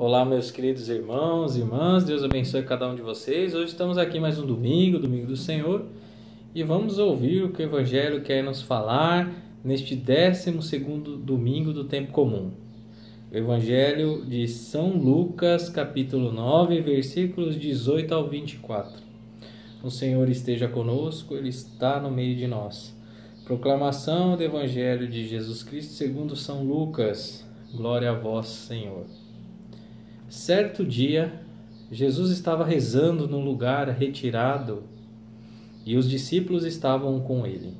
Olá, meus queridos irmãos e irmãs, Deus abençoe cada um de vocês. Hoje estamos aqui mais um domingo do Senhor, e vamos ouvir o que o Evangelho quer nos falar neste 12º domingo do tempo comum. O Evangelho de São Lucas, capítulo 9, versículos 18 ao 24. O Senhor esteja conosco, Ele está no meio de nós. Proclamação do Evangelho de Jesus Cristo segundo São Lucas. Glória a vós, Senhor. Certo dia, Jesus estava rezando num lugar retirado e os discípulos estavam com ele.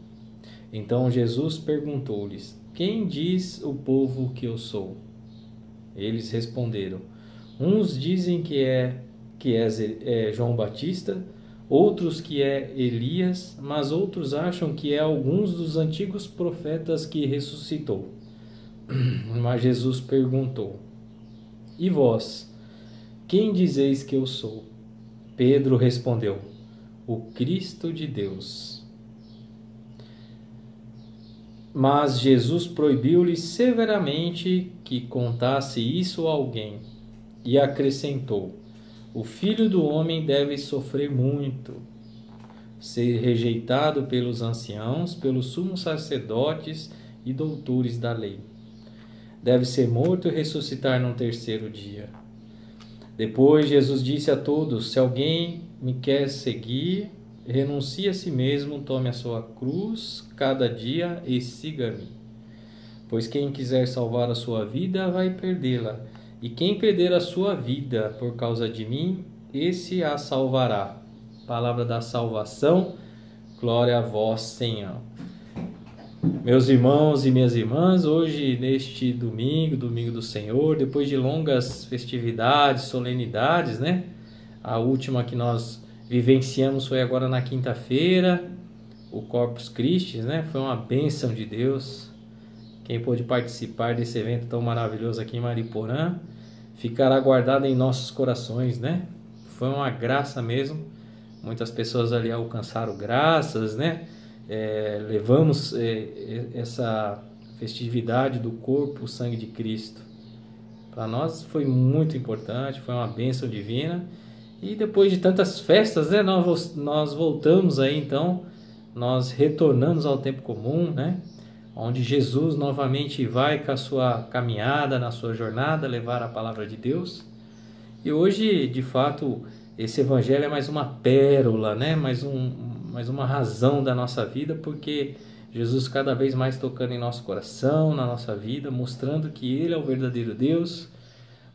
Então Jesus perguntou-lhes: Quem diz o povo que eu sou? Eles responderam: Uns dizem que és João Batista, outros que é Elias, mas outros acham que é alguns dos antigos profetas que ressuscitou. Mas Jesus perguntou: E vós, quem dizeis que eu sou? Pedro respondeu: O Cristo de Deus. Mas Jesus proibiu-lhe severamente que contasse isso a alguém, e acrescentou: O Filho do Homem deve sofrer muito, ser rejeitado pelos anciãos, pelos sumos sacerdotes e doutores da lei. Deve ser morto e ressuscitar no terceiro dia. Depois Jesus disse a todos: Se alguém me quer seguir, renuncie a si mesmo, tome a sua cruz cada dia e siga-me. Pois quem quiser salvar a sua vida vai perdê-la, e quem perder a sua vida por causa de mim, esse a salvará. Palavra da salvação, glória a vós, Senhor. Meus irmãos e minhas irmãs, hoje neste domingo do Senhor, depois de longas festividades, solenidades, né? A última que nós vivenciamos foi agora na quinta-feira, o Corpus Christi, né? Foi uma bênção de Deus. Quem pôde participar desse evento tão maravilhoso aqui em Mariporã, ficará guardado em nossos corações, né? Foi uma graça mesmo. Muitas pessoas ali alcançaram graças, né? Levamos essa festividade do corpo, o sangue de Cristo. Para nós foi muito importante, foi uma bênção divina. E depois de tantas festas, né, nós voltamos aí, então, nós retornamos ao tempo comum, né? Onde Jesus novamente vai com a sua caminhada, na sua jornada, levar a palavra de Deus. E hoje, de fato, esse evangelho é mais uma pérola, né? Mais uma razão da nossa vida, porque Jesus cada vez mais tocando em nosso coração, na nossa vida, mostrando que Ele é o verdadeiro Deus,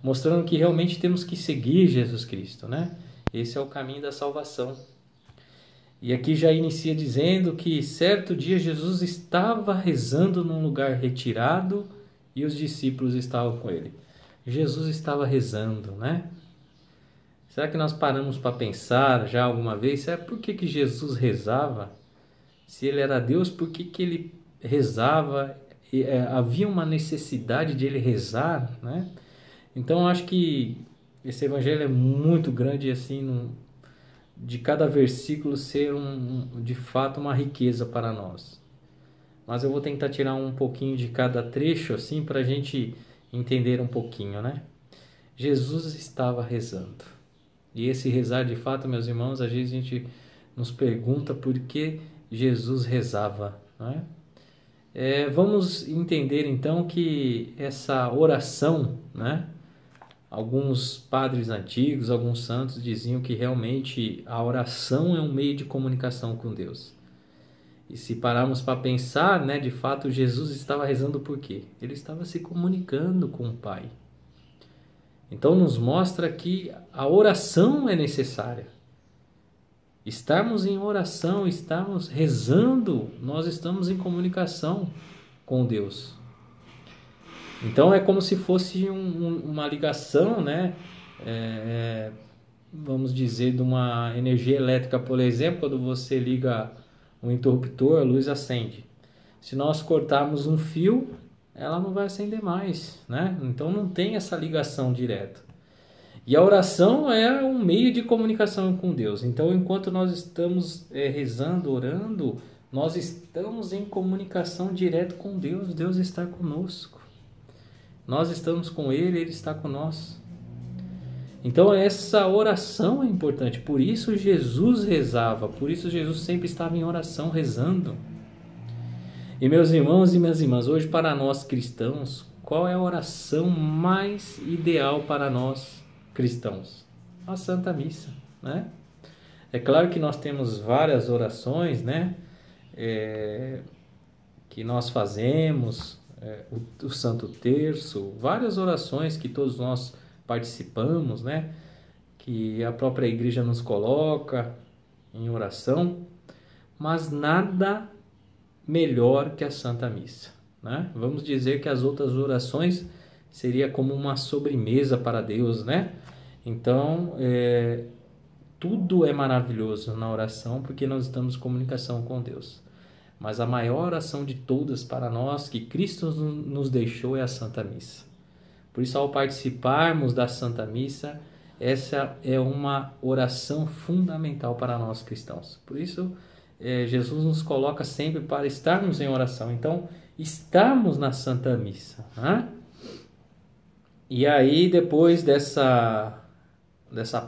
mostrando que realmente temos que seguir Jesus Cristo, né? Esse é o caminho da salvação. E aqui já inicia dizendo que certo dia Jesus estava rezando num lugar retirado e os discípulos estavam com ele. Jesus estava rezando, né? Será que nós paramos para pensar já alguma vez? Será por que Jesus rezava? Se ele era Deus, por que ele rezava? Havia uma necessidade de ele rezar, né? Então eu acho que esse evangelho é muito grande, assim, de cada versículo ser de fato uma riqueza para nós. Mas eu vou tentar tirar um pouquinho de cada trecho, assim, para a gente entender um pouquinho, né? Jesus estava rezando. E esse rezar, de fato, meus irmãos, às vezes a gente nos pergunta por que Jesus rezava, não é? Vamos entender então que essa oração, né? Alguns padres antigos, alguns santos diziam que realmente a oração é um meio de comunicação com Deus. E se pararmos para pensar, né, de fato Jesus estava rezando por quê? Ele estava se comunicando com o Pai. Então nos mostra que a oração é necessária. Estarmos em oração, estarmos rezando, nós estamos em comunicação com Deus. Então é como se fosse uma ligação, né? Vamos dizer, de uma energia elétrica, por exemplo, quando você liga um interruptor, a luz acende. Se nós cortarmos um fio, ela não vai acender mais, né? Então não tem essa ligação direta. E a oração é um meio de comunicação com Deus. Então, enquanto nós estamos rezando, orando, nós estamos em comunicação direta com Deus. Deus está conosco. Nós estamos com Ele, Ele está conosco. Então essa oração é importante, por isso Jesus rezava, por isso Jesus sempre estava em oração rezando. E meus irmãos e minhas irmãs, hoje para nós cristãos, qual é a oração mais ideal para nós cristãos? A Santa Missa, né? É claro que nós temos várias orações, né? Que nós fazemos, o Santo Terço, várias orações que todos nós participamos, né? Que a própria igreja nos coloca em oração, mas nada melhor que a Santa Missa, né? Vamos dizer que as outras orações seria como uma sobremesa para Deus, né? Então, tudo é maravilhoso na oração porque nós estamos em comunicação com Deus. Mas a maior oração de todas para nós que Cristo nos deixou é a Santa Missa. Por isso, ao participarmos da Santa Missa, essa é uma oração fundamental para nós cristãos. Por isso, Jesus nos coloca sempre para estarmos em oração. Então, estarmos na Santa Missa, né? E aí, depois dessa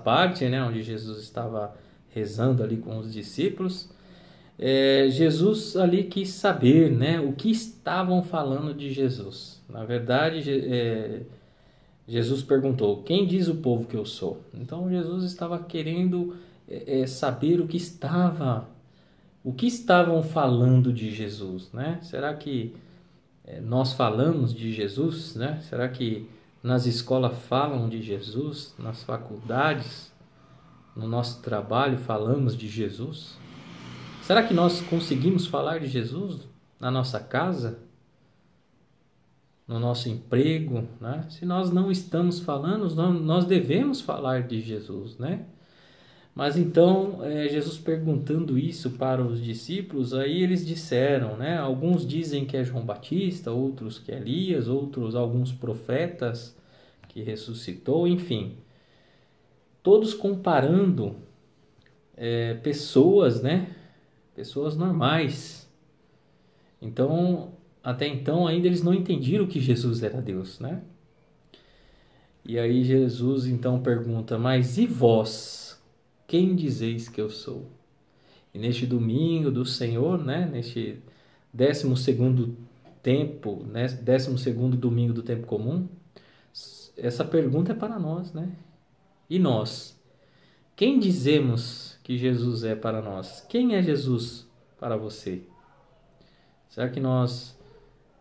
parte, né, onde Jesus estava rezando ali com os discípulos, Jesus ali quis saber, né, o que estavam falando de Jesus. Na verdade, Jesus perguntou: quem diz o povo que eu sou? Então Jesus estava querendo saber o que estavam falando de Jesus, né? Será que nós falamos de Jesus, né? Será que nas escolas falam de Jesus, nas faculdades, no nosso trabalho falamos de Jesus? Será que nós conseguimos falar de Jesus na nossa casa, no nosso emprego, né? Se nós não estamos falando, nós devemos falar de Jesus, né? Mas então, Jesus perguntando isso para os discípulos, aí eles disseram, né? Alguns dizem que é João Batista, outros que é Elias, alguns profetas que ressuscitou, enfim. Todos comparando pessoas, né? Pessoas normais. Então, até então ainda eles não entendiram que Jesus era Deus, né? E aí Jesus então pergunta: mas e vós? Quem dizeis que eu sou? E neste domingo do Senhor, né? Neste 12º tempo, né? 12º domingo do tempo comum, essa pergunta é para nós, né? E nós? Quem dizemos que Jesus é para nós? Quem é Jesus para você? Será que nós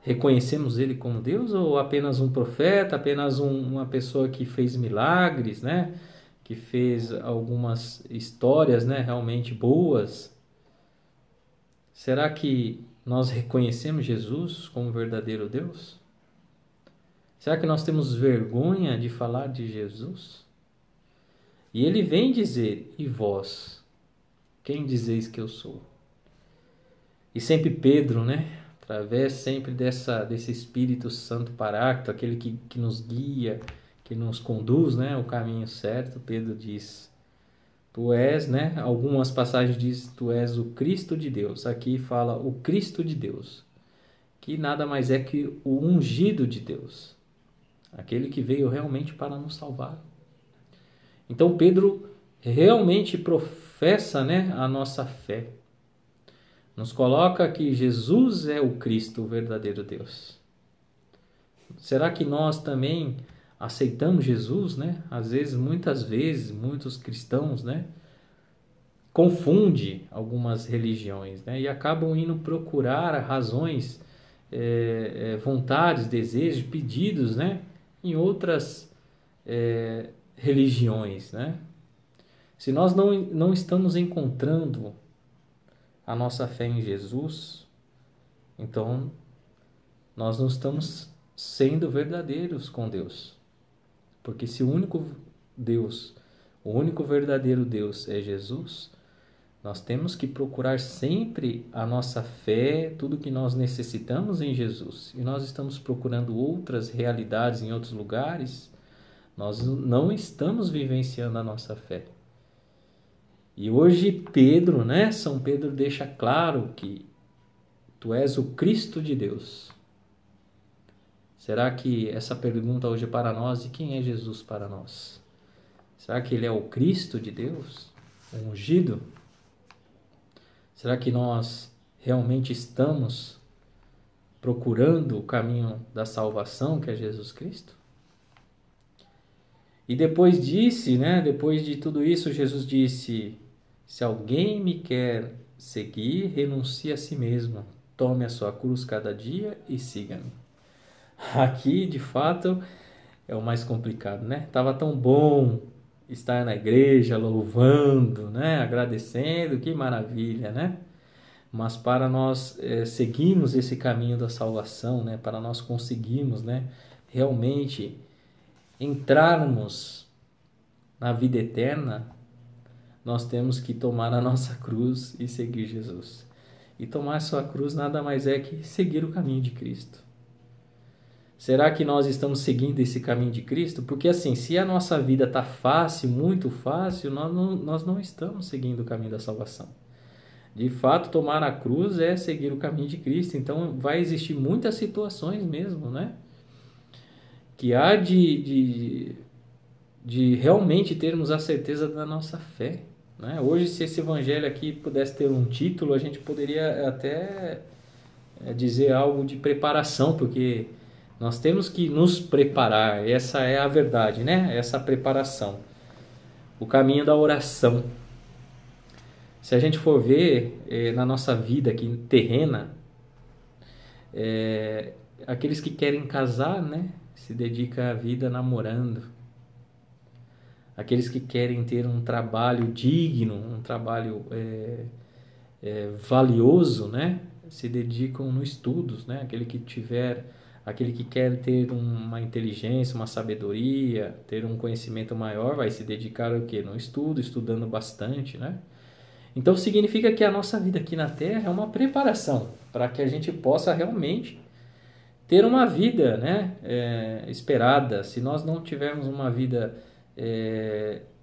reconhecemos ele como Deus ou apenas um profeta, apenas uma pessoa que fez milagres, né? Que fez algumas histórias, né? Realmente boas? Será que nós reconhecemos Jesus como verdadeiro Deus? Será que nós temos vergonha de falar de Jesus? E ele vem dizer: e vós? Quem dizeis que eu sou? E sempre Pedro, né? Através sempre desse Espírito Santo Paráclito, aquele que nos guia, que nos conduz, né, o caminho certo, Pedro diz: tu és, né? Algumas passagens diz: tu és o Cristo de Deus. Aqui fala o Cristo de Deus, que nada mais é que o ungido de Deus, aquele que veio realmente para nos salvar. Então Pedro realmente professa, né, a nossa fé. Nos coloca que Jesus é o Cristo, o verdadeiro Deus. Será que nós também aceitamos Jesus, né? Às vezes, muitas vezes, muitos cristãos, né, confundem algumas religiões, né, e acabam indo procurar razões, vontades, desejos, pedidos, né, em outras religiões, né? Se nós não estamos encontrando a nossa fé em Jesus, então nós não estamos sendo verdadeiros com Deus. Porque se o único Deus, o único verdadeiro Deus é Jesus, nós temos que procurar sempre a nossa fé, tudo que nós necessitamos em Jesus. E nós estamos procurando outras realidades em outros lugares, nós não estamos vivenciando a nossa fé. E hoje Pedro, né, São Pedro deixa claro que tu és o Cristo de Deus. Será que essa pergunta hoje é para nós? E quem é Jesus para nós? Será que ele é o Cristo de Deus, o ungido? Será que nós realmente estamos procurando o caminho da salvação, que é Jesus Cristo? E depois depois de tudo isso, Jesus disse: se alguém me quer seguir, renuncie a si mesmo, tome a sua cruz cada dia e siga-me. Aqui, de fato, é o mais complicado, né? Tava tão bom estar na igreja, louvando, né? Agradecendo, que maravilha, né? Mas para nós seguirmos esse caminho da salvação, né? Para nós conseguirmos, né? Realmente entrarmos na vida eterna, nós temos que tomar a nossa cruz e seguir Jesus. E tomar a sua cruz nada mais é que seguir o caminho de Cristo. Será que nós estamos seguindo esse caminho de Cristo? Porque assim, se a nossa vida está fácil, muito fácil, nós não estamos seguindo o caminho da salvação. De fato, tomar a cruz é seguir o caminho de Cristo. Então, vai existir muitas situações mesmo, né? Que há de realmente termos a certeza da nossa fé, né? Hoje, se esse evangelho aqui pudesse ter um título, a gente poderia até dizer algo de preparação, porque nós temos que nos preparar, essa é a verdade, né? Essa preparação, o caminho da oração. Se a gente for ver na nossa vida aqui terrena, aqueles que querem casar, né? Se dedicam a vida namorando. Aqueles que querem ter um trabalho digno, um trabalho valioso, né? Se dedicam no estudos, né? Aquele que quer ter uma inteligência, uma sabedoria, ter um conhecimento maior, vai se dedicar ao quê? No estudo, estudando bastante, né? Então significa que a nossa vida aqui na Terra é uma preparação para que a gente possa realmente ter uma vida, né? Esperada. Se nós não tivermos uma vida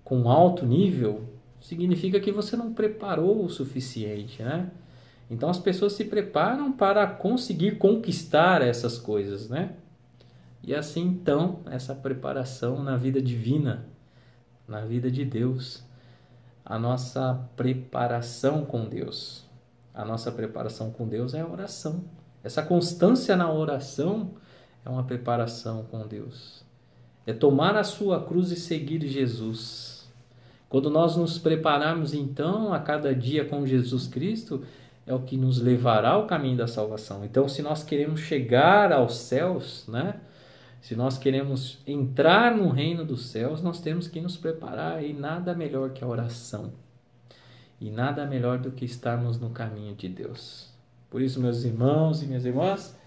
com alto nível, significa que você não preparou o suficiente, né? Então as pessoas se preparam para conseguir conquistar essas coisas, né? E assim então, essa preparação na vida divina, na vida de Deus, a nossa preparação com Deus. A nossa preparação com Deus é a oração. Essa constância na oração é uma preparação com Deus. É tomar a sua cruz e seguir Jesus. Quando nós nos prepararmos então a cada dia com Jesus Cristo, é o que nos levará ao caminho da salvação. Então, se nós queremos chegar aos céus, né? Se nós queremos entrar no reino dos céus, nós temos que nos preparar, e nada melhor que a oração. E nada melhor do que estarmos no caminho de Deus. Por isso, meus irmãos e minhas irmãs,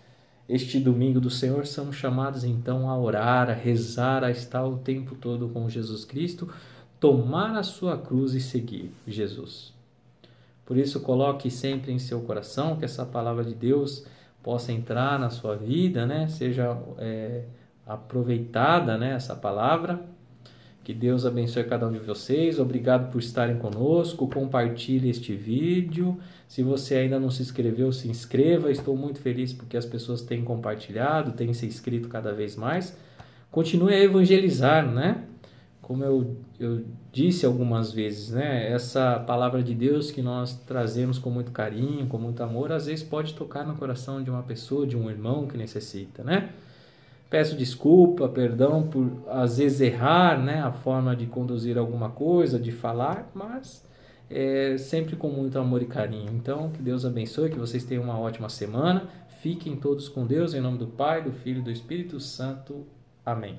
este domingo do Senhor somos chamados então a orar, a rezar, a estar o tempo todo com Jesus Cristo, tomar a sua cruz e seguir Jesus. Por isso, coloque sempre em seu coração que essa palavra de Deus possa entrar na sua vida, né? Seja aproveitada, né? Essa palavra. Que Deus abençoe cada um de vocês. Obrigado por estarem conosco. Compartilhe este vídeo. Se você ainda não se inscreveu, se inscreva. Estou muito feliz porque as pessoas têm compartilhado, têm se inscrito cada vez mais. Continue a evangelizar, né? Como eu disse algumas vezes, né? Essa palavra de Deus que nós trazemos com muito carinho, com muito amor, às vezes pode tocar no coração de uma pessoa, de um irmão que necessita, né? Peço desculpa, perdão por às vezes errar, né? A forma de conduzir alguma coisa, de falar, mas sempre com muito amor e carinho. Então, que Deus abençoe, que vocês tenham uma ótima semana. Fiquem todos com Deus, em nome do Pai, do Filho e do Espírito Santo. Amém.